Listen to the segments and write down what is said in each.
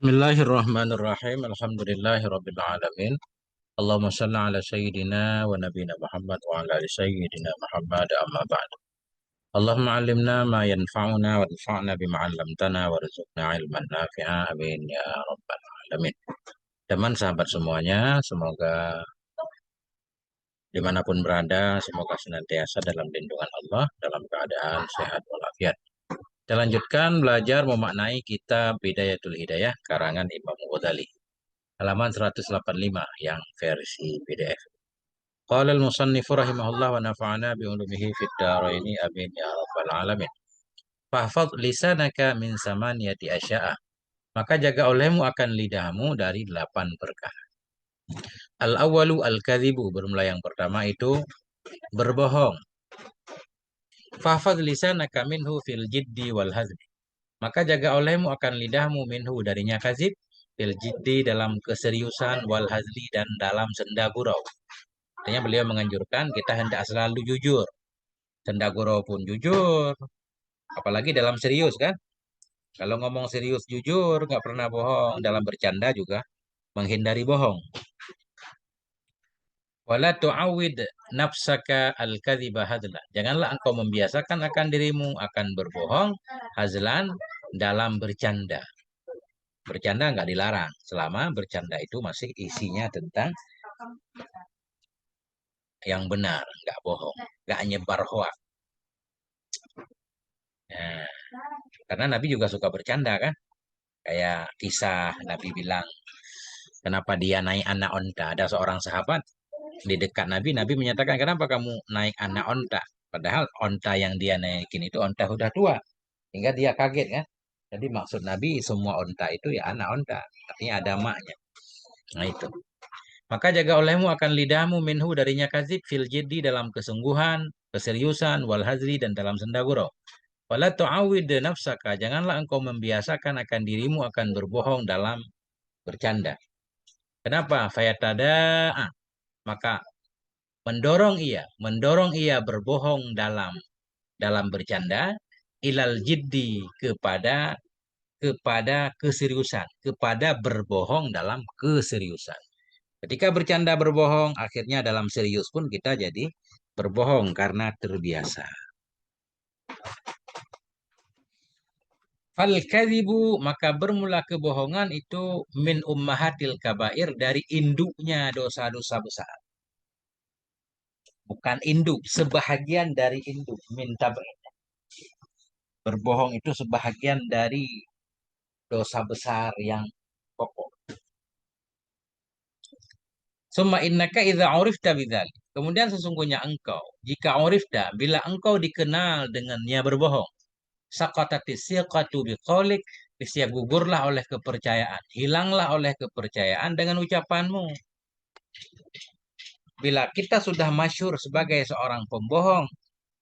Bismillahirrahmanirrahim. Alhamdulillahirabbil alamin. Allahumma shalli ala sayyidina wa nabiyina Muhammad wa ala ali sayyidina Muhammad amma ba'd. Allahumma 'allimna ma yanfa'una wanfa'na bima 'allamtana warzuqna ilman nafi'a. Amin ya rabbal alamin. Teman sahabat semuanya, semoga dimanapun berada, semoga senantiasa dalam lindungan Allah, dalam keadaan sehat walafiat. Kita lanjutkan belajar memaknai kitab Bidayatul Hidayah karangan Imam Ghazali. Halaman 185 yang versi PDF. Qala al-musannifu rahimahullah wa nafa'ana bi ulumihi fid dharaini amin ya rabbal alamin. Fahfadz lisanaka min samaniyati asya'a. Maka jaga olehmu akan lidahmu dari 8 perkara. Al-awwalu al-kadhibu, bermula yang pertama itu berbohong. Fahfadz lisanaka minhu fil jiddi wal hazmi. Maka jaga olehmu akan lidahmu minhu darinya kazib, fil jiddi dalam keseriusan, wal hazli dan dalam senda gurau. Artinya beliau menganjurkan kita hendak selalu jujur. Senda gurau pun jujur. Apalagi dalam serius kan. Kalau ngomong serius jujur, nggak pernah bohong. Dalam bercanda juga menghindari bohong. Wala tu'awid nafsaka al-kadhiba hadla. Janganlah engkau membiasakan akan dirimu akan berbohong, hazlan, dalam bercanda. Bercanda nggak dilarang. Selama bercanda itu masih isinya tentang yang benar, nggak bohong, nggak nyebar hoak. Nah, karena Nabi juga suka bercanda kan. Kayak kisah Nabi bilang, kenapa dia naik anak onta? Ada seorang sahabat di dekat Nabi, Nabi menyatakan, kenapa kamu naik anak onta? Padahal onta yang dia naikin itu onta sudah tua. Hingga dia kaget kan. Jadi maksud Nabi, semua onta itu ya anak onta. Artinya ada maknya. Nah itu. Maka jaga olehmu akan lidahmu minhu darinya kazib fil jiddi dalam kesungguhan, keseriusan, wal hazli dan dalam senda gurau. Wala tu'awid nafsaka, janganlah engkau membiasakan akan dirimu akan berbohong dalam bercanda. Kenapa? Fayatada'a, maka mendorong ia berbohong dalam bercanda, ilal jiddi kepada keseriusan, kepada berbohong dalam keseriusan. Ketika bercanda berbohong, akhirnya dalam serius pun kita jadi berbohong karena terbiasa. Fal kadhibu, maka bermula kebohongan itu min ummahatil kabair, dari induknya dosa-dosa besar. Bukan induk, sebahagian dari induk, min tabain. Berbohong itu sebahagian dari dosa besar yang pokok. Summa innaka idza urifta bidzalik. Kemudian sesungguhnya engkau, jika urifta, bila engkau dikenal dengannya berbohong, saqatatis siqatu biqaulik, niscaya gugurlah oleh kepercayaan, hilanglah oleh kepercayaan dengan ucapanmu. Bila kita sudah masyhur sebagai seorang pembohong,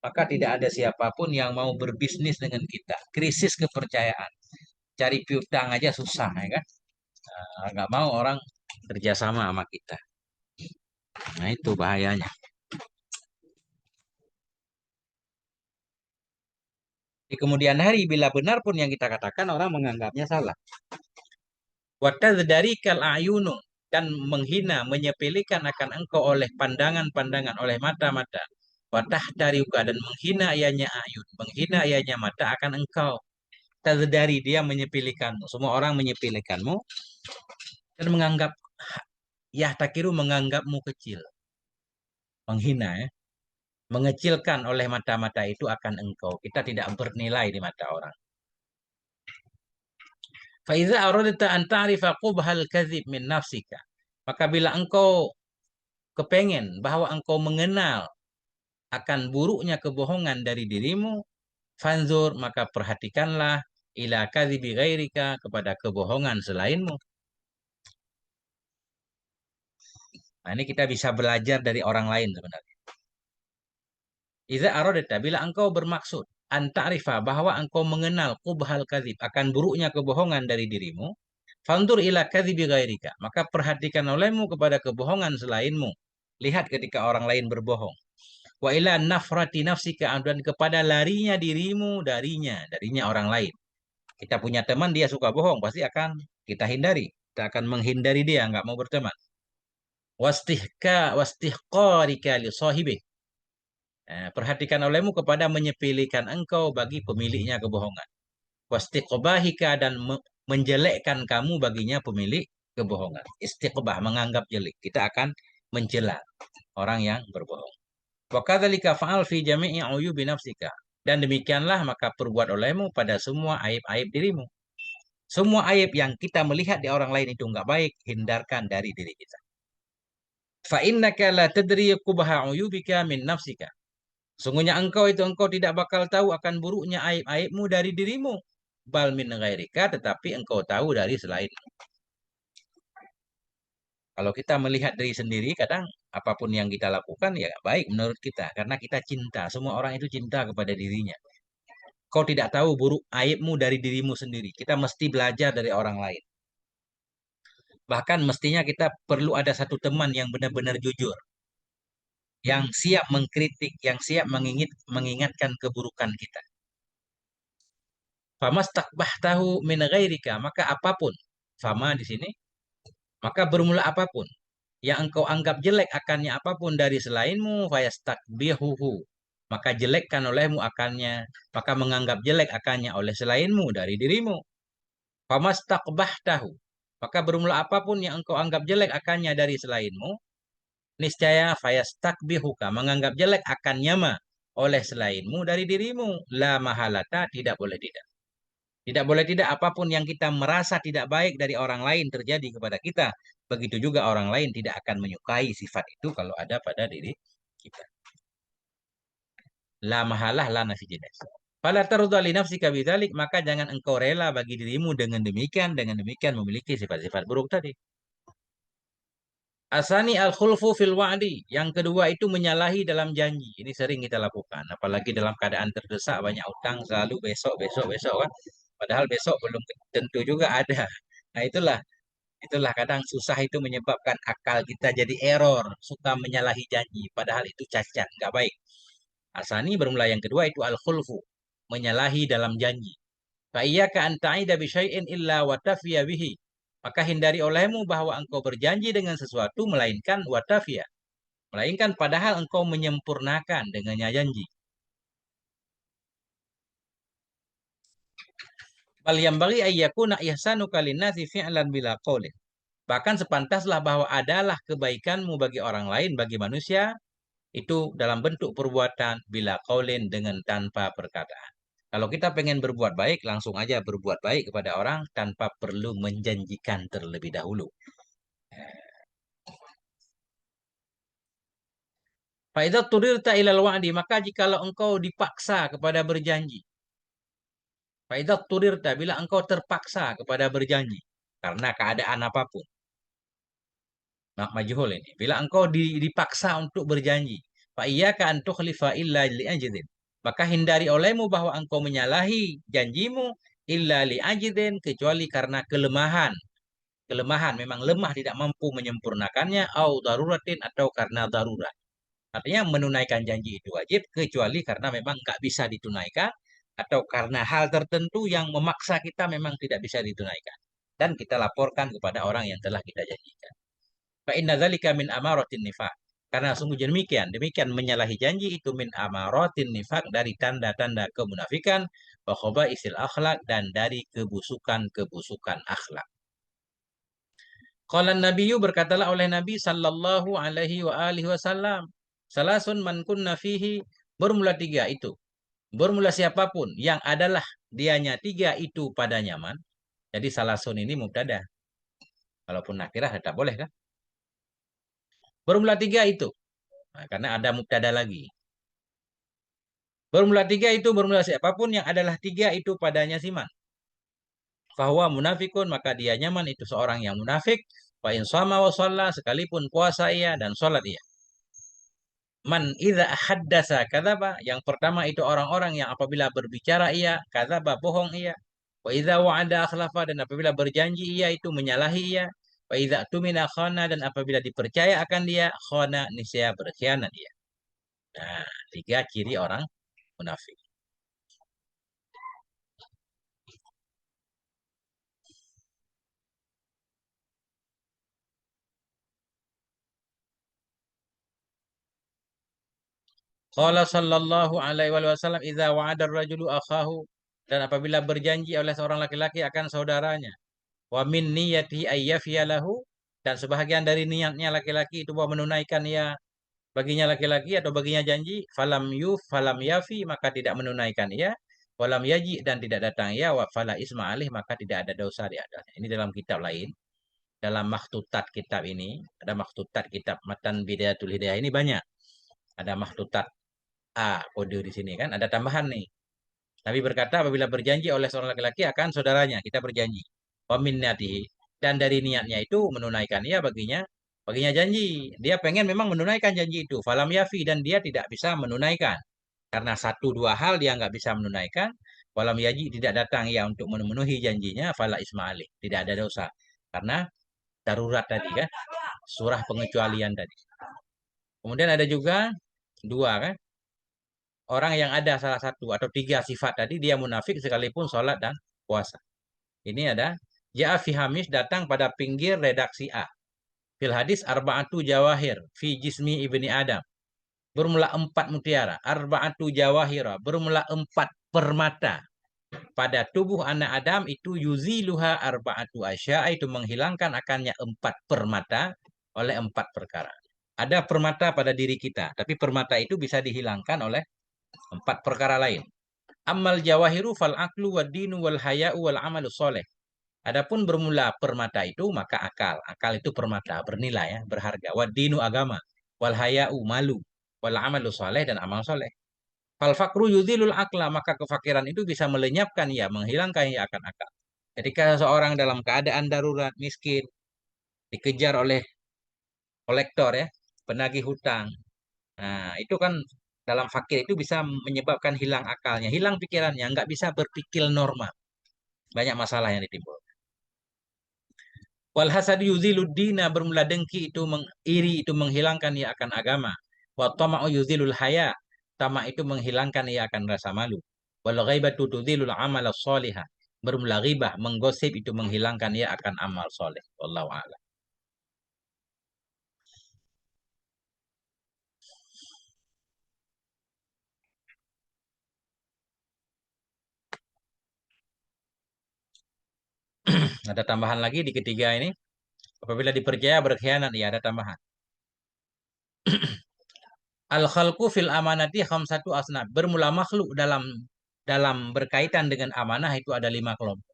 maka tidak ada siapapun yang mau berbisnis dengan kita. Krisis kepercayaan. Cari piutang aja susah, ya kan? Nggak mau orang kerjasama sama kita. Nah itu bahayanya. Di kemudian hari, bila benar pun yang kita katakan, orang menganggapnya salah. Watadzdarikal ayunu, dan menghina, menyepelekan akan engkau oleh pandangan-pandangan, oleh mata-mata. Watahtariuka, dan menghina ianya ayun, menghina ianya mata akan engkau. Tazdari, dia menyepelekanmu. Semua orang menyepelekanmu dan menganggap, ya takiru, menganggapmu kecil. Menghina ya. Mengecilkan oleh mata-mata itu akan engkau. Kita tidak bernilai di mata orang. Faiza aradta an ta'rifa qubhal kadzib min nafsika. Maka bila engkau kepengen bahwa engkau mengenal akan buruknya kebohongan dari dirimu, fanzur, maka perhatikanlah, ila kadzibi ghairika, kepada kebohongan selainmu. Nah, ini kita bisa belajar dari orang lain sebenarnya. Iza aradta, bila engkau bermaksud an ta'rifa, bahwa engkau mengenal qubhal kadzib, akan buruknya kebohongan dari dirimu, fanzur ila kadzibi ghairika, maka perhatikan olehmu kepada kebohongan selainmu. Lihat ketika orang lain berbohong. Wa ila nafrati nafsika, dan kepada larinya dirimu darinya orang lain. Kita punya teman dia suka bohong, pasti akan kita hindari. Kita akan menghindari dia, nggak mau berteman. Wastihqarika li sahibi. Perhatikan olehmu kepada menyepelekan engkau bagi pemiliknya kebohongan. Wastiqbahika dan menjelekkan kamu baginya pemilik kebohongan. Istiqbah menganggap jelek. Kita akan mencela orang yang berbohong. Wa kadzalika fa'al fi jami'i uyubi nafsika. Dan demikianlah maka perbuat olehmu pada semua aib-aib dirimu. Semua aib yang kita melihat di orang lain itu enggak baik, hindarkan dari diri kita. Fa innaka la tadri qubha uyubika min nafsika. Sungguhnya engkau tidak bakal tahu akan buruknya aib-aibmu dari dirimu. Bal min ghairika, tetapi engkau tahu dari selain. Kalau kita melihat diri sendiri, kadang apapun yang kita lakukan ya baik menurut kita. Karena kita cinta, semua orang itu cinta kepada dirinya. Kau tidak tahu buruk aibmu dari dirimu sendiri. Kita mesti belajar dari orang lain. Bahkan mestinya kita perlu ada satu teman yang benar-benar jujur. Yang siap mengkritik, yang siap mengingatkan keburukan kita. Famastakbahtahu min ghairika, maka apapun. Fama di sini, maka bermula apapun yang engkau anggap jelek akannya apapun dari selainmu, fayastakbihuhu, maka jelekkan olehmu akannya, maka menganggap jelek akannya oleh selainmu dari dirimu. Famastakbahtahu, maka bermula apapun yang engkau anggap jelek akannya dari selainmu, niscaya fayastakbihuka, menganggap jelek akannya mah oleh selainmu dari dirimu. La mahalata, tidak boleh tidak. Tidak boleh tidak, apapun yang kita merasa tidak baik dari orang lain terjadi kepada kita, begitu juga orang lain tidak akan menyukai sifat itu kalau ada pada diri kita. La mahalah la nafi jenis. Fala tarudha li nafsika bidzalik, maka jangan engkau rela bagi dirimu dengan demikian memiliki sifat-sifat buruk tadi. Asani al-khulfu fil wa'di. Yang kedua itu menyalahi dalam janji. Ini sering kita lakukan. Apalagi dalam keadaan terdesak, banyak utang, selalu besok, besok, besok kan. Padahal besok belum tentu juga ada. Nah itulah kadang susah itu menyebabkan akal kita jadi error. Suka menyalahi janji. Padahal itu cacat, nggak baik. Asani bermula yang kedua itu al-khulfu. Menyalahi dalam janji. Fa'iyyaka an ta'ida bi syai'in illa wa tafiya bihi. Maka hindari olehmu bahwa engkau berjanji dengan sesuatu melainkan watafia. Melainkan padahal engkau menyempurnakan dengannya janji. Bal yambaghi ayyakuna ihsanuka linnasi fi'lan bila qaulin. Bahkan sepantaslah bahwa adalah kebaikanmu bagi orang lain, bagi manusia, itu dalam bentuk perbuatan bila qaulin dengan tanpa perkataan. Kalau kita pengen berbuat baik, langsung aja berbuat baik kepada orang tanpa perlu menjanjikan terlebih dahulu. Faidah turirta ilal wa'di, maka jikalau engkau dipaksa kepada berjanji. Faidah turirta, bila engkau terpaksa kepada berjanji. Karena keadaan apapun. Majhul ini. Bila engkau dipaksa untuk berjanji. Fa'iyyaka an tukhlifa illa li'ajidin. Maka hindari olehmu bahwa engkau menyalahi janjimu illa li'ajidin, kecuali karena kelemahan. Kelemahan, memang lemah tidak mampu menyempurnakannya. Au daruratin, atau karena darurat. Artinya menunaikan janji itu wajib kecuali karena memang nggak bisa ditunaikan atau karena hal tertentu yang memaksa kita memang tidak bisa ditunaikan. Dan kita laporkan kepada orang yang telah kita janjikan. Fa inna dzalika min amaratin nifaq. Karena sungguh demikian menyalahi janji itu min amaratin nifaq, dari tanda-tanda kemunafikan, wa khabaisil akhlak, dan dari kebusukan-kebusukan akhlak. Qala Nabiyyu, berkatalah oleh Nabi sallallahu alaihi wa alihi wasallam, salasun man kunna fihi, bermula tiga itu. Bermula siapapun yang adalah dianya tiga itu pada nyaman. Jadi salasun ini mubtada. Walaupun nakirah tetap boleh kan? Bermula tiga itu. Nah, karena ada mubtada lagi. Bermula tiga itu, bermula siapapun yang adalah tiga itu padanya siman. Fahuwa munafikun, maka dia nyaman itu seorang yang munafik. Fa in shama wa shalla, sekalipun puasa ia dan sholat ia. Man idza haddasa kadzaba, yang pertama itu orang-orang yang apabila berbicara ia kadzaba, bohong ia. Wa idza wa'ada akhlafa, dan apabila berjanji ia itu menyalahi ia. Wa idza tumina khana, dan apabila dipercaya akan dia khana, niscaya berkhianat dia. Nah, tiga ciri orang munafik. Qala sallallahu alaihi wasallam idza wa'ada ar-rajulu akhahu, dan apabila berjanji oleh seorang laki-laki akan saudaranya, wa min niyyati ayyafiya lahu, dan sebahagian dari niatnya laki-laki itu bahwa menunaikan ia baginya laki-laki atau baginya janji, falam yafi, maka tidak menunaikan ia, walam yaji, dan tidak datang ia, wa fala isma alih, maka tidak ada dosa di atasnya. Ini dalam kitab lain, dalam makhtutat kitab ini, ada makhtutat kitab Matan Bidayatul Hidayah ini banyak. Ada makhtutat A, kode di sini kan, ada tambahan nih. Nabi berkata apabila berjanji oleh seorang laki-laki akan saudaranya, kita berjanji. Wa min niatihi, dan dari niatnya itu menunaikan ia baginya janji. Dia pengen memang menunaikan janji itu. Falam yafi, dan dia tidak bisa menunaikan. Karena satu dua hal dia nggak bisa menunaikan. Walam yaji, tidak datang ia untuk memenuhi janjinya. Fala ismaili, tidak ada dosa. Karena darurat tadi kan. Surah pengecualian tadi. Kemudian ada juga dua kan. Orang yang ada salah satu atau tiga sifat tadi dia munafik sekalipun sholat dan puasa. Ini ada Ja'a fi Hamis, datang pada pinggir redaksi A. Fil hadis arba'atu jawahir fi jismi ibni Adam. Bermula empat mutiara. Arba'atu jawahira, bermula empat permata. Pada tubuh anak Adam itu yuziluha arba'atu asya, itu menghilangkan akannya empat permata oleh empat perkara. Ada permata pada diri kita, tapi permata itu bisa dihilangkan oleh empat perkara lain. Amal jawahiru fal aklu wad dinu wal haya'u wal amalu soleh. Adapun bermula permata itu maka akal. Akal itu permata, bernilai ya, berharga. Wad dinu agama, wal haya'u malu, wal amalu soleh dan amal soleh. Fal fakru yudhilul akla, maka kefakiran itu bisa melenyapkan ya, menghilangkan ya akan akal. Ketika seseorang dalam keadaan darurat, miskin, dikejar oleh kolektor ya, penagih hutang. Nah, itu kan dalam fakir itu bisa menyebabkan hilang akalnya, hilang pikirannya, nggak bisa berpikir normal. Banyak masalah yang ditimbul. Wal hasad yuzilud dina, bermula dengki itu mengiri, itu menghilangkan ia akan agama. Wa tama'u yuzilul haya, tamak itu menghilangkan ia akan rasa malu. Wal ghaibatu tuzilul amal sholihah, bermula ghibah, menggosip itu menghilangkan ia akan amal soleh. Wallahu a'lam. Ada tambahan lagi di ketiga ini. Apabila dipercaya berkhianat, ya ada tambahan. Al khalqu fil amanati khamsatu asnaf. Bermula makhluk dalam berkaitan dengan amanah itu ada lima kelompok.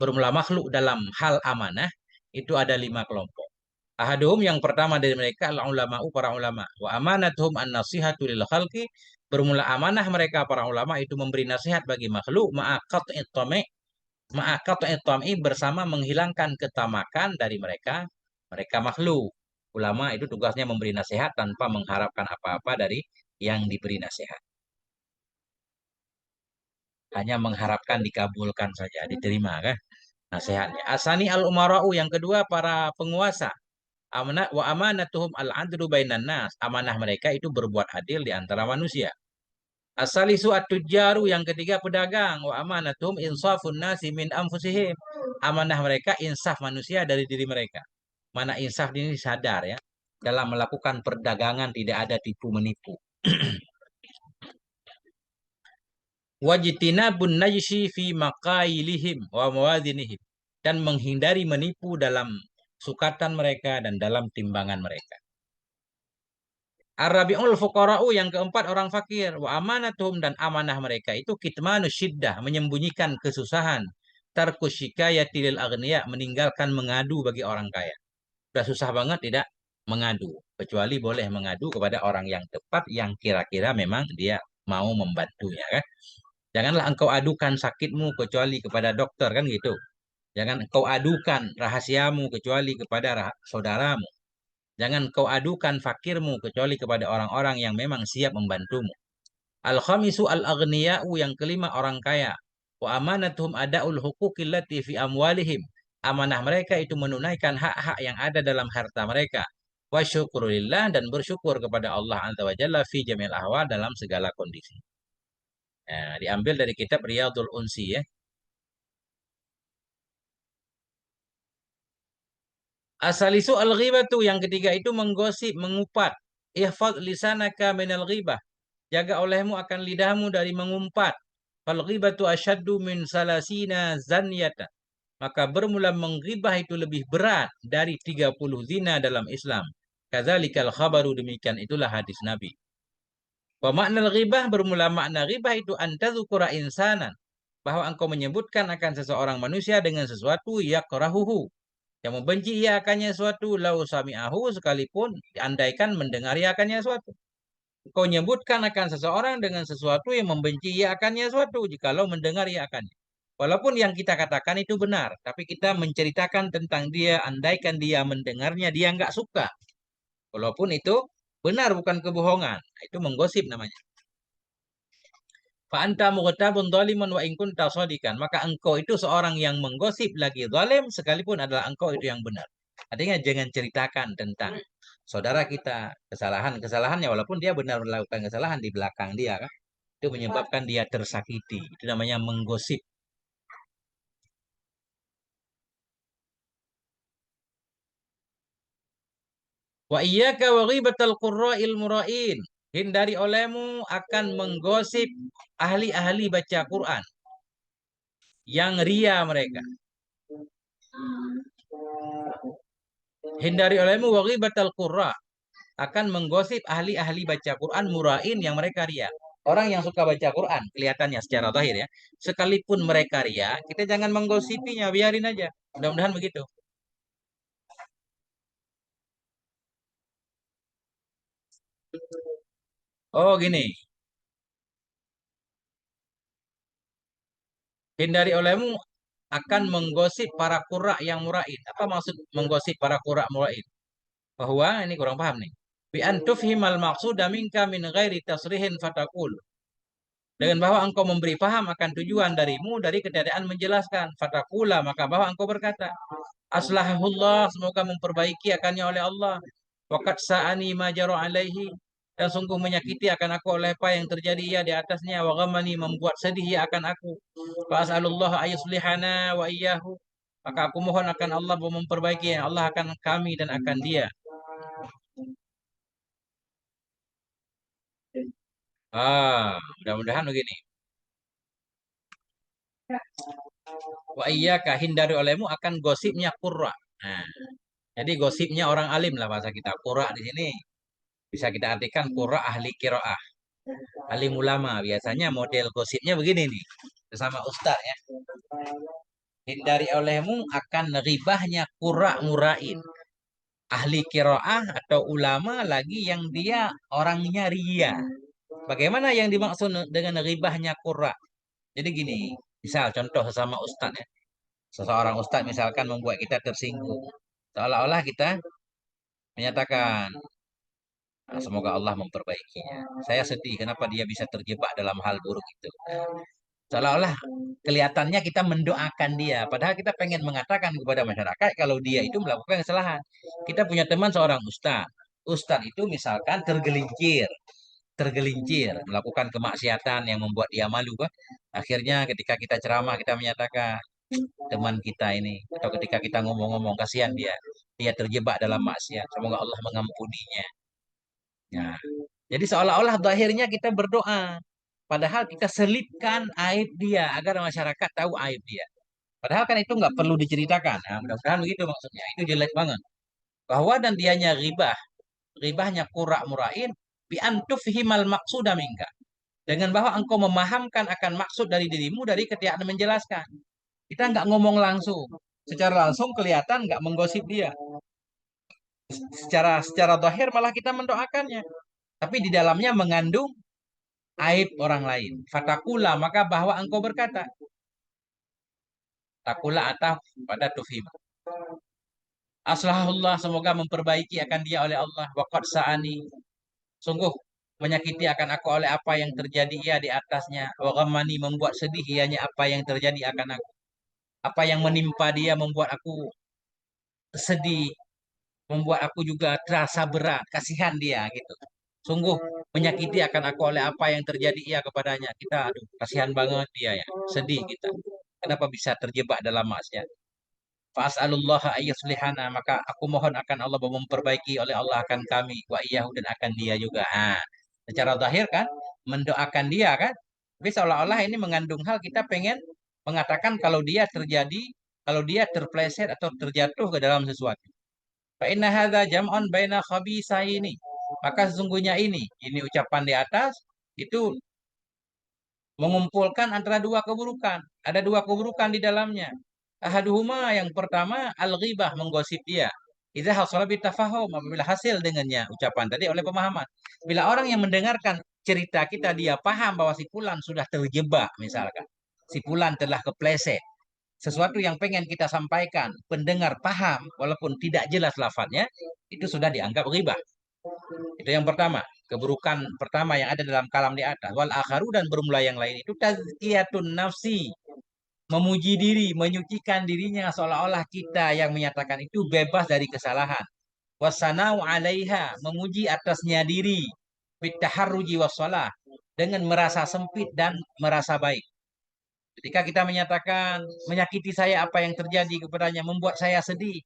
Bermula makhluk dalam hal amanah itu ada lima kelompok. Ahaduhum, yang pertama dari mereka al ulama'u, para ulama. Wa amanatuhum an nasihatu lil khalqi. Bermula amanah mereka para ulama itu memberi nasihat bagi makhluk ma'aqat'i bersama menghilangkan ketamakan dari mereka makhluk. Ulama itu tugasnya memberi nasihat tanpa mengharapkan apa-apa dari yang diberi nasihat. Hanya mengharapkan dikabulkan saja, diterima kan nasihatnya. Asani al-umara'u, yang kedua para penguasa. Amanah wa amanatuhum al-adlu bainan nas. Amanah mereka itu berbuat adil di antara manusia. Asalisu at-tujjaru, yang ketiga pedagang. Wa amanatuhum insafun nasi min anfusihim. Amanah mereka insaf manusia dari diri mereka. Mana insaf ini sadar ya. Dalam melakukan perdagangan tidak ada tipu menipu. Wajtinabun najshi fi maqailihim wa mawadhinihim, dan menghindari menipu dalam sukatan mereka dan dalam timbangan mereka. Arabiul fuqara'u, yang keempat orang fakir. Wa amanatuhum, dan amanah mereka itu kitmanu syiddah, menyembunyikan kesusahan. Tarkus syikayati lil aghniya, meninggalkan mengadu bagi orang kaya. Sudah susah banget tidak mengadu, kecuali boleh mengadu kepada orang yang tepat yang kira-kira memang dia mau membantunya kan. Janganlah engkau adukan sakitmu kecuali kepada dokter kan gitu. Jangan engkau adukan rahasiamu kecuali kepada saudaramu. Jangan engkau adukan fakirmu kecuali kepada orang-orang yang memang siap membantumu. Al-khamisu al-aghniya'u, yang kelima orang kaya. Wa amanatuhum ada'ul huquqil lati fi amwalihim. Amanah mereka itu menunaikan hak-hak yang ada dalam harta mereka. Wa syukurillah, dan bersyukur kepada Allah Azza wa Jalla fi jamil ahwal, dalam segala kondisi. Nah, diambil dari kitab Riyadul Unsi ya. Asalisu al-ghibatu, yang ketiga itu menggosip, mengupat. Ihfaz lisanaka minal ghibah. jaga olehmu akan lidahmu dari mengumpat. Fal ghibatu asyaddu min salasina zanyata. Maka bermula menggibah itu lebih berat dari 30 zina dalam Islam. Kadzalikal khabaru, demikian itulah hadis Nabi. Wa makna ghibah, bermula makna ghibah itu antadzukura insanan, bahwa engkau menyebutkan akan seseorang manusia dengan sesuatu yakrahuhu, yang membenci ia akannya suatu, lau sami'ahu, sekalipun diandaikan mendengar ia akannya suatu. Engkau nyebutkan akan seseorang dengan sesuatu yang membenci ia akannya suatu, jikalau mendengar ia akannya. Walaupun yang kita katakan itu benar, tapi kita menceritakan tentang dia, andaikan dia mendengarnya, dia nggak suka. Walaupun itu benar, bukan kebohongan. Itu menggosip namanya. Fa anta mughtabun zaliman wa in kunta shadikan. Maka engkau itu seorang yang menggosip lagi zalim, sekalipun adalah engkau itu yang benar. Artinya jangan ceritakan tentang saudara kita kesalahan-kesalahannya, walaupun dia benar melakukan kesalahan di belakang dia kan. Itu menyebabkan dia tersakiti. Itu namanya menggosip. Wa iyyaka wa ghibatal qurra'il mura'in. Hindari olehmu akan menggosip ahli-ahli baca Quran yang ria mereka. Hindari olehmu wa ghibatal qurra, akan menggosip ahli-ahli baca Quran mura'in yang mereka ria. Orang yang suka baca Quran kelihatannya secara zahir ya, sekalipun mereka ria, kita jangan menggosipinya, biarin aja. Mudah-mudahan begitu. Oh gini, hindari olehmu akan menggosip para qurra yang mura'in. Apa maksud menggosip para qurra mura'in? Bahwa ini kurang paham nih. Bi antufhimal maqsuda minka min ghairi tasrihin fatakul. Dengan bahwa engkau memberi paham akan tujuan darimu dari ketiadaan menjelaskan. Fatakula, maka bahwa engkau berkata, aslahullah, semoga memperbaiki akannya oleh Allah. Waqad sa'ani ma jara alaihi, dan sungguh menyakiti akan aku oleh apa yang terjadi ia di atasnya. Wa ghamani, membuat sedih ia akan aku. Fa as'alullah ayuslihana wa iyyahu, maka aku mohon akan Allah memperbaiki Allah akan kami dan akan dia. Mudah-mudahan begini. Wa iyyaka, hindari olehmu akan gosipnya qurra. Nah, jadi gosipnya orang alim lah bahasa kita. Qurra di sini bisa kita artikan qurra ahli qiraah, alim ulama. Biasanya model gosipnya begini nih. Bersama ustaz ya. Hindari olehmu akan ribahnya qurra murain. Ahli qiraah atau ulama lagi yang dia orangnya ria. Bagaimana yang dimaksud dengan ribahnya qurra? Jadi gini, misal contoh sesama ustaz ya. Seseorang ustaz misalkan membuat kita tersinggung. Seolah-olah kita menyatakan, "Ah, semoga Allah memperbaikinya. Saya sedih kenapa dia bisa terjebak dalam hal buruk itu." Seolah-olah kelihatannya kita mendoakan dia. Padahal kita pengen mengatakan kepada masyarakat kalau dia itu melakukan kesalahan. Kita punya teman seorang ustaz. Ustaz itu misalkan tergelincir melakukan kemaksiatan yang membuat dia malu kan. Akhirnya ketika kita ceramah kita menyatakan, teman kita ini, atau ketika kita ngomong-ngomong, kasihan dia terjebak dalam maksiat, semoga Allah mengampuninya. Nah, jadi seolah-olah zahirnya kita berdoa, padahal kita selipkan aib dia agar masyarakat tahu aib dia. Padahal kan itu nggak perlu diceritakan. Nah, mudah-mudahan begitu maksudnya. Itu jelek banget. Bahwa dan dianya ribah, ribahnya kurak murain, bi antufhimal maksuda minka. Dengan bahwa engkau memahamkan akan maksud dari dirimu dari ketika menjelaskan. Kita nggak ngomong langsung. Secara langsung kelihatan nggak menggosip dia. Secara zahir malah kita mendoakannya. Tapi di dalamnya mengandung aib orang lain. Fatakula, maka bahwa engkau berkata. Takula atau pada tufim. Aslahullah, semoga memperbaiki akan dia oleh Allah. Waqad sa'ani, sungguh menyakiti akan aku oleh apa yang terjadi ia di atasnya. Wa ghammani, membuat sedih ianya apa yang terjadi akan aku. Apa yang menimpa dia membuat aku sedih, membuat aku juga terasa berat, kasihan dia gitu. Sungguh menyakiti akan aku oleh apa yang terjadi ia kepadanya. Kita, aduh, kasihan banget dia ya, sedih kita. Kenapa bisa terjebak dalam maksiat? Fas'alullah ayyuslihana, maka aku mohon akan Allah memperbaiki oleh Allah akan kami wa iyyahu dan akan dia juga. Secara zahir kan mendoakan dia kan. Tapi seolah-olah ini mengandung hal kita pengen mengatakan kalau dia terjadi, kalau dia terpleset atau terjatuh ke dalam sesuatu. Fa inna hadza jam'un baina khabisaini. Maka sesungguhnya ini ucapan di atas itu mengumpulkan antara dua keburukan. Ada dua keburukan di dalamnya. Ahaduhuma yang pertama al-ghibah menggosip dia. Idza hasala bitafahum apabila hasil dengannya ucapan tadi oleh pemahaman. Bila orang yang mendengarkan cerita kita dia paham bahwa si fulan sudah terjebak misalkan. Si fulan telah kepleset. Sesuatu yang pengen kita sampaikan, pendengar paham walaupun tidak jelas lafadznya, itu sudah dianggap ghibah. Itu yang pertama. Keburukan pertama yang ada dalam kalam di atas. Wal akharu dan bermula yang lain itu tazkiyatun nafsi. Memuji diri, menyucikan dirinya seolah-olah kita yang menyatakan itu bebas dari kesalahan. Wasanau alaiha, memuji atasnya diri. Bitaharruji wassalah. Dengan merasa sempit dan merasa baik. Ketika kita menyatakan menyakiti saya apa yang terjadi kepadanya, membuat saya sedih.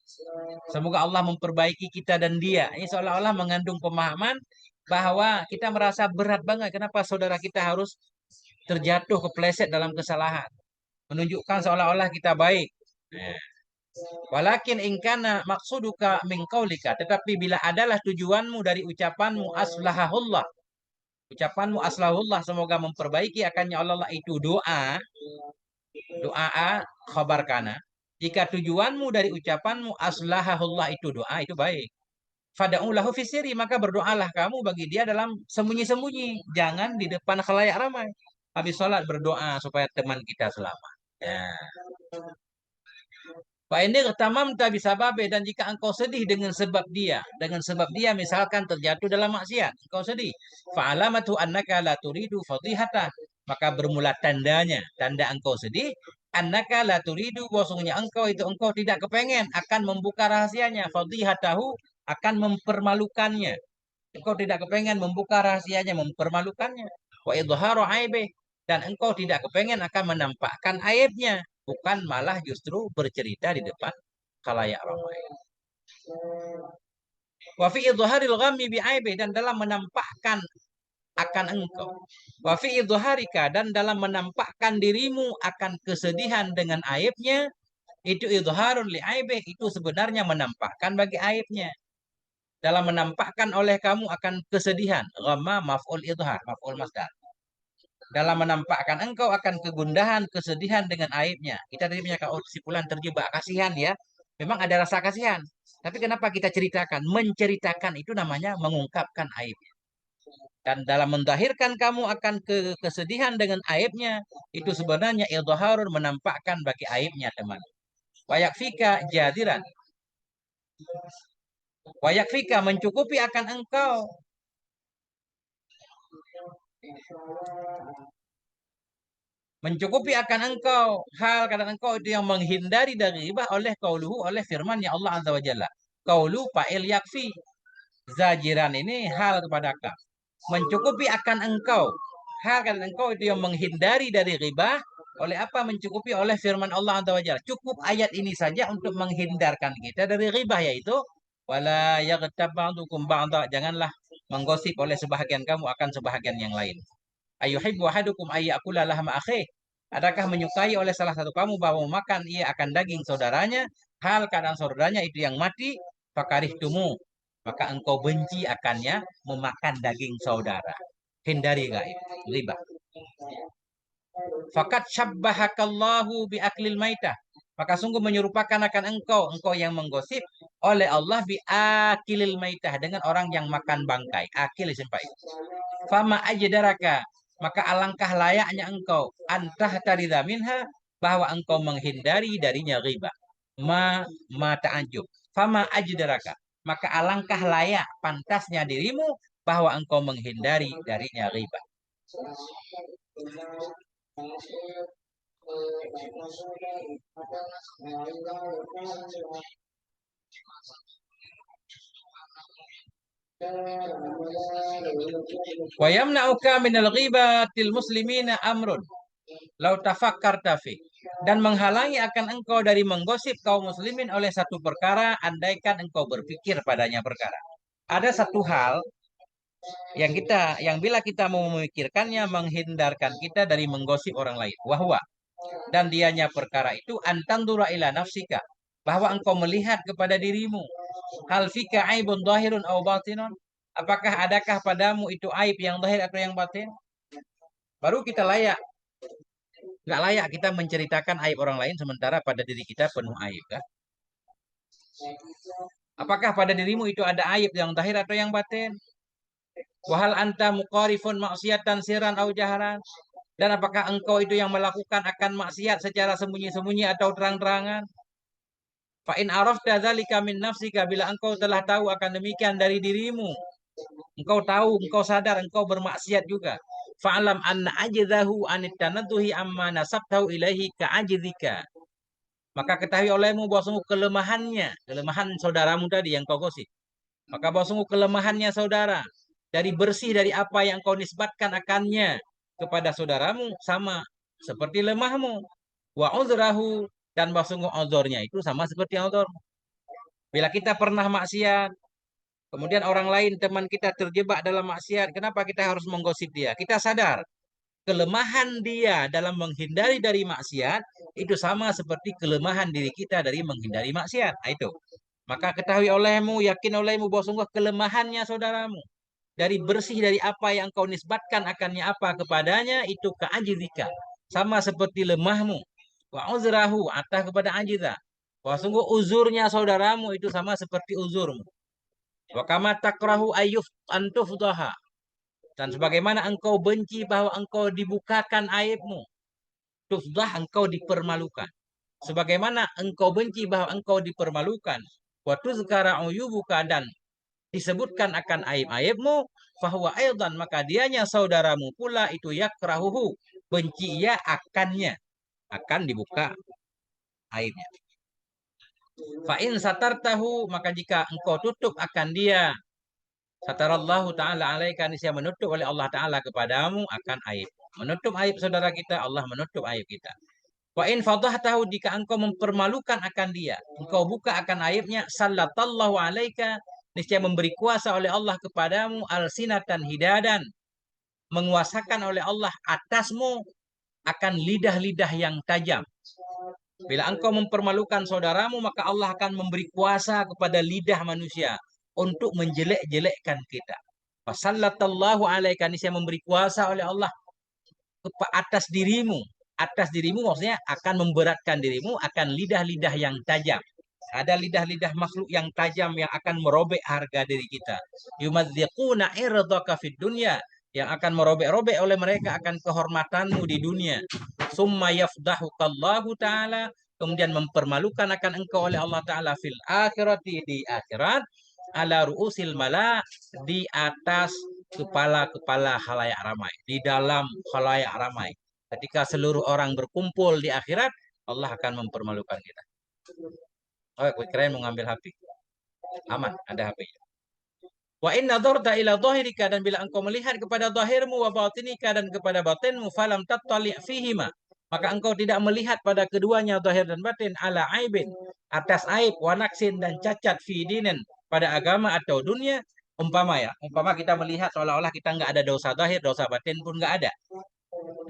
Semoga Allah memperbaiki kita dan dia. Ini seolah-olah mengandung pemahaman bahwa kita merasa berat banget. Kenapa saudara kita harus terjatuh kepleset dalam kesalahan. Menunjukkan seolah-olah kita baik. Nah, walakin ingkana maksuduka min qaulika. Tetapi bila adalah tujuanmu dari ucapanmu aslahahullah. Ucapanmu aslahullah semoga memperbaiki akannya Allah itu doa. Doa khabar kana. Jika tujuanmu dari ucapanmu aslahahullah itu doa itu baik. Fada'ulahu fisiri maka berdoalah kamu bagi dia dalam sembunyi-sembunyi. Jangan di depan khalayak ramai. Habis sholat berdoa supaya teman kita selamat. Ya. Pak ini tamam tak bisa babe dan jika engkau sedih dengan sebab dia misalkan terjatuh dalam maksiat, engkau sedih. Fa'alamatu annaka la turidu fadhihata. Maka bermula tandanya, tanda engkau sedih, annaka la turidu bahwasanya engkau tidak kepengen akan membuka rahasianya, fadhihatahu akan mempermalukannya. Engkau tidak kepengen membuka rahasianya, mempermalukannya. Wa idharu aibih dan engkau tidak kepengen akan menampakkan aibnya, bukan malah justru bercerita di depan khalayak ramai. Wa fi idharil ghammi bi aibih dan dalam menampakkan akan engkau. Wa fi idharika dan dalam menampakkan dirimu akan kesedihan dengan aibnya, itu idharun li aibih, itu sebenarnya menampakkan bagi aibnya. Dalam menampakkan oleh kamu akan kesedihan. Ghamma maf'ul idhar, maf'ul masdar. Dalam menampakkan engkau akan kegundahan, kesedihan dengan aibnya. Kita tadi menyatakan, oh si fulan terjebak, kasihan ya. Memang ada rasa kasihan. Tapi kenapa kita ceritakan? Menceritakan itu namanya mengungkapkan aibnya. Dan dalam mendahirkan kamu akan kesedihan dengan aibnya, itu sebenarnya idharun menampakkan bagi aibnya teman. Wayakfika jadiran. Wayakfika mencukupi akan engkau. Mencukupi akan engkau hal karena engkau itu yang menghindari dari ghibah oleh qauluhu oleh firman ya Allah Azza wa Jalla. Qaulu fa'il yakfi. Zajiran ini hal kepada kau. Mencukupi akan engkau hal karena engkau itu yang menghindari dari ghibah oleh apa mencukupi oleh firman Allah Azza wa Jalla. Cukup ayat ini saja untuk menghindarkan kita dari ghibah yaitu wala yaghtab ba'dukum ba'dha, janganlah menggosip oleh sebahagian kamu akan sebahagian yang lain. Ayuhibbu ahadukum ayyakula lahma akhih. Adakah menyukai oleh salah satu kamu bahwa makan ia akan daging saudaranya, hal keadaan saudaranya itu yang mati, fakarihtumu. Maka engkau benci akannya memakan daging saudara. Hindari gaib, riba. Fakat syabbahakallahu bi aklil maitah. Maka sungguh menyerupakan akan engkau yang menggosip oleh Allah bi akilil maitah dengan orang yang makan bangkai. Akil sampai. Fama ajdaraka, maka alangkah layaknya engkau antah tarida minha bahwa engkau menghindari darinya riba. Ma ta'ajub. Fama ajdaraka, maka alangkah layak pantasnya dirimu bahwa engkau menghindari darinya riba. Wa yamna'uka minal ghibatil muslimina amrun lau tafakkarta fi, dan menghalangi akan engkau dari menggosip kaum muslimin oleh satu perkara andaikan engkau berpikir padanya perkara. Ada satu hal yang bila kita mau memikirkannya menghindarkan kita dari menggosip orang lain. Wahwa dan dianya perkara itu antandura ila nafsika, bahwa engkau melihat kepada dirimu. Hal fika aibun zahirun au batinun, apakah adakah padamu itu aib yang zahir atau yang batin? Baru kita layak. Nggak layak kita menceritakan aib orang lain sementara pada diri kita penuh aib, kan? Apakah pada dirimu itu ada aib yang zahir atau yang batin? Wahal anta muqarifun maksiatan siran au jaharan, dan apakah engkau itu yang melakukan akan maksiat secara sembunyi-sembunyi atau terang-terangan? Fa in arafta dzalika min nafsika, bila engkau telah tahu akan demikian dari dirimu, engkau tahu, engkau sadar engkau bermaksiat juga. Fa'lam anna ajdahu anit tanadduhi amma nasabtahu ilaihi ka ajdika. Maka ketahui olehmu bahwa sungguh kelemahannya, kelemahan saudaramu tadi yang kau gosip. Maka bahwa sungguh kelemahannya saudara dari bersih dari apa yang kau nisbatkan akannya kepada saudaramu sama seperti lemahmu. Wa uzrahu, dan bahwa sungguh uzurnya itu sama seperti uzur. Bila kita pernah maksiat, kemudian orang lain teman kita terjebak dalam maksiat, kenapa kita harus menggosip dia? Kita sadar kelemahan dia dalam menghindari dari maksiat itu sama seperti kelemahan diri kita dari menghindari maksiat. Nah, itu. Maka ketahui olehmu, yakin olehmu bahwa sungguh kelemahannya saudaramu dari bersih dari apa yang kau nisbatkan akannya apa kepadanya itu keajizika. Sama seperti lemahmu. Wa uzrahu, atah kepada ajiza. Bahwa sungguh uzurnya saudaramu itu sama seperti uzurmu. Wa kama takrahu ayyuf antufdaha, dan sebagaimana engkau benci bahwa engkau dibukakan aibmu, tufdah, engkau dipermalukan. Sebagaimana engkau benci bahwa engkau dipermalukan, wa tuzkara uyubuka, dan disebutkan akan aib-aibmu, fahuwa aidan, maka dianya saudaramu pula itu yakrahuhu, benci ia akannya, akan dibuka aibnya. Fa in satartahu, maka jika engkau tutup akan dia, satarallahu ta'ala alaika, niscaya menutup oleh Allah Ta'ala kepadamu akan aib. Menutup aib saudara kita, Allah menutup aib kita. Wa in fadahtahu, jika engkau mempermalukan akan dia, engkau buka akan aibnya, sallatallahu alaika, niscaya memberi kuasa oleh Allah kepadamu, alsinatan hidadan, menguasakan oleh Allah atasmu akan lidah-lidah yang tajam. Bila engkau mempermalukan saudaramu, maka Allah akan memberi kuasa kepada lidah manusia untuk menjelek-jelekkan kita. Fasallatallahu alaika, niscaya memberi kuasa oleh Allah ke atas dirimu. Atas dirimu maksudnya akan memberatkan dirimu akan lidah-lidah yang tajam. Ada lidah-lidah makhluk yang tajam yang akan merobek harga diri kita. Yumadziquna irdaka fid dunya, yang akan merobek-robek oleh mereka akan kehormatanmu di dunia. Summa yafdahukallahu ta'ala, kemudian mempermalukan akan engkau oleh Allah Ta'ala fil akhirati, di akhirat, ala ru'usil mala, di atas kepala-kepala halayak ramai, di dalam halayak ramai. Ketika seluruh orang berkumpul di akhirat, Allah akan mempermalukan kita. Oh, keren mau ngambil HP. Aman, ada HP-nya. Wa in nadharta ila dhahirika, dan bila engkau melihat kepada zahirmu, wa batinika, dan kepada batinmu, falam tattali' fihima, maka engkau tidak melihat pada keduanya zahir dan batin, ala aibin, atas aib, wa naksin, dan cacat, fi dinin, pada agama atau dunia. Umpama kita melihat seolah-olah kita nggak ada dosa zahir, dosa batin pun nggak ada.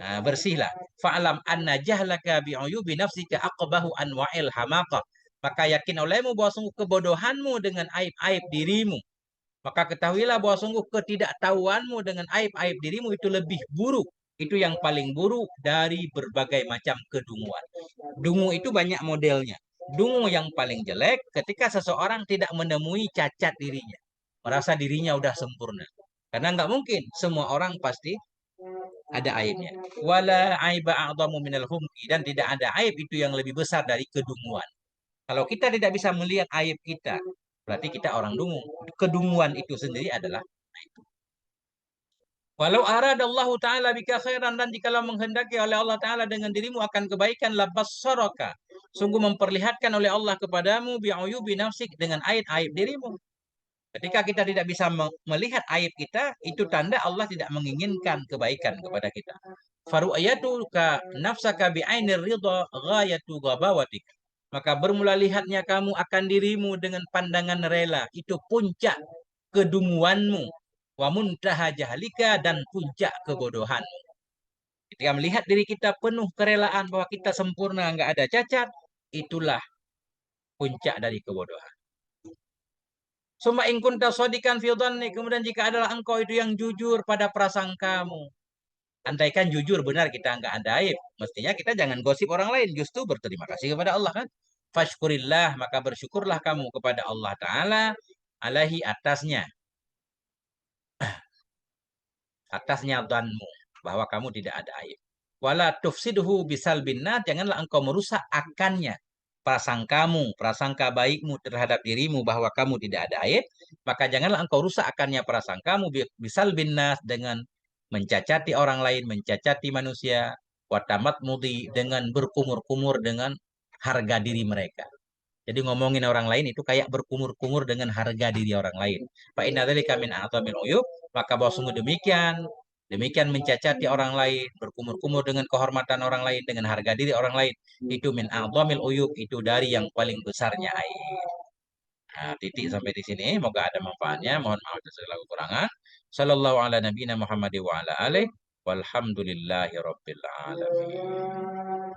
Nah, bersihlah. Fa'lam anna jahlaka bi'uyubi nafsika aqbahu anwa'il hamaqah. Maka yakin olehmu bahwa sungguh kebodohanmu dengan aib-aib dirimu. Maka ketahuilah bahwa sungguh ketidaktahuanmu dengan aib-aib dirimu itu lebih buruk. Itu yang paling buruk dari berbagai macam kedunguan. Dungu itu banyak modelnya. Dungu yang paling jelek ketika seseorang tidak menemui cacat dirinya. Merasa dirinya udah sempurna. Karena nggak mungkin semua orang pasti ada aibnya. Wala aiba a'dhamu minal humki, dan tidak ada aib itu yang lebih besar dari kedunguan. Kalau kita tidak bisa melihat aib kita, berarti kita orang dungu. Kedunguan itu sendiri adalah aib. Walau aradallahu ta'ala bika khairan, dan jikalau menghendaki oleh Allah Ta'ala dengan dirimu akan kebaikan, labassaraka, sungguh memperlihatkan oleh Allah kepadamu bi'uyubi nafsik, dengan aib-aib dirimu. Ketika kita tidak bisa melihat aib kita, itu tanda Allah tidak menginginkan kebaikan kepada kita. Faru'ayatu ka nafsaka bi'ainir ridha ghayatu ghabawatik. Maka bermula lihatnya kamu akan dirimu dengan pandangan rela, itu puncak kedunguanmu. wa muntaha jahlika dan puncak kebodohan. Ketika melihat diri kita penuh kerelaan bahwa kita sempurna, nggak ada cacat, itulah puncak dari kebodohan. Summa in kunta shadikan fi dhanni, kemudian jika adalah engkau itu yang jujur pada prasangkamu. Andaikan jujur benar kita nggak ada aib, mestinya kita jangan gosip orang lain, justru berterima kasih kepada Allah kan. Fashkurillah, maka bersyukurlah kamu kepada Allah Ta'ala alaihi atasnya, atasnya dhanmu, bahwa kamu tidak ada aib. Wala tufsidhu bisal binnat, janganlah engkau merusak akannya prasangkamu, prasangka baikmu terhadap dirimu bahwa kamu tidak ada aib, maka janganlah engkau rusak akannya prasangkamu bisal binnat dengan mencacati orang lain, mencacati manusia, watamat mudi dengan berkumur-kumur dengan harga diri mereka. Jadi ngomongin orang lain itu kayak berkumur-kumur dengan harga diri orang lain. Fa inna dzalika min a'zamil uyub, maka bahwa sungguh demikian, demikian mencacati orang lain, berkumur-kumur dengan kehormatan orang lain, dengan harga diri orang lain, itu min a'zamil uyub, itu dari yang paling besarnya aib. Nah, titik sampai di sini, moga ada manfaatnya. Mohon maaf atas segala kekurangan. Sallallahu ala nabiyina Muhammad wa ala alihi walhamdulillahi rabbil alamin.